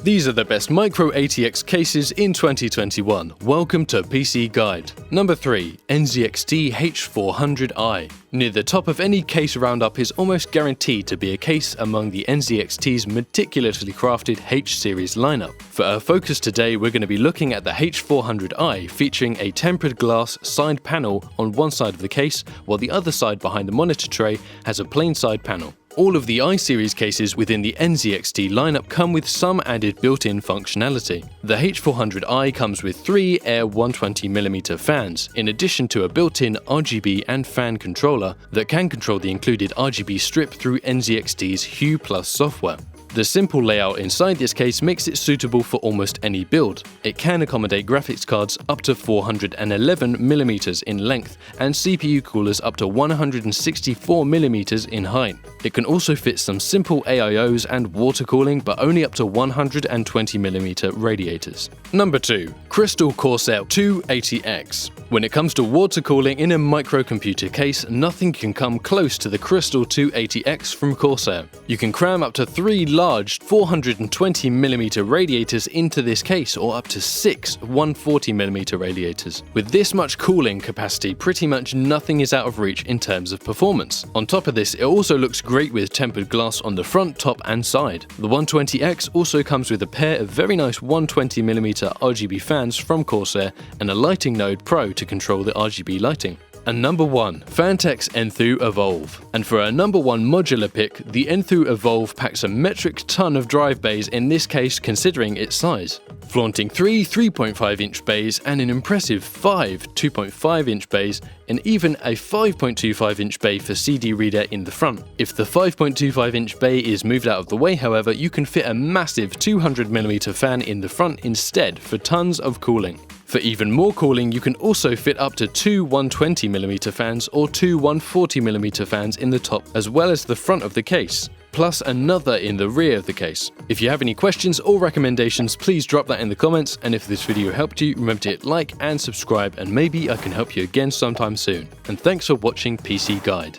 These are the best Micro ATX cases in 2021. Welcome to PC Guide. Number 3. NZXT H400i. Near the top of any case roundup is almost guaranteed to be a case among the NZXT's meticulously crafted H-series lineup. For our focus today, we're going to be looking at the H400i, featuring a tempered glass side panel on one side of the case, while the other side behind the monitor tray has a plain side panel. All of the i-series cases within the NZXT lineup come with some added built-in functionality. The H400i comes with 3 Air 120mm fans, in addition to a built-in RGB and fan controller that can control the included RGB strip through NZXT's Hue Plus software. The simple layout inside this case makes it suitable for almost any build. It can accommodate graphics cards up to 411mm in length and CPU coolers up to 164mm in height. It can also fit some simple AIOs and water cooling, but only up to 120mm radiators. Number 2. Crystal Corsair 2 ATX. When it comes to water cooling in a microcomputer case, nothing can come close to the Crystal 2 ATX from Corsair. You can cram up to 3 large 420mm radiators into this case, or up to 6 140mm radiators. With this much cooling capacity, pretty much nothing is out of reach in terms of performance. On top of this, it also looks great with tempered glass on the front, top and side. The 120X also comes with a pair of very nice 120mm RGB fans from Corsair and a lighting node Pro to control the RGB lighting. And number 1. Phanteks Enthoo Evolv. And for our number 1 modular pick, the Enthoo Evolv packs a metric ton of drive bays in this case considering its size. Flaunting 3 3.5-inch bays and an impressive 5 2.5-inch bays, and even a 5.25-inch bay for CD reader in the front. If the 5.25-inch bay is moved out of the way, however, you can fit a massive 200mm fan in the front instead for tons of cooling. For even more cooling, you can also fit up to 2 120mm fans or 2 140mm fans in the top as well as the front of the case, plus another in the rear of the case. If you have any questions or recommendations, please drop that in the comments, and if this video helped you, remember to hit like and subscribe, and maybe I can help you again sometime soon. And thanks for watching PC Guide.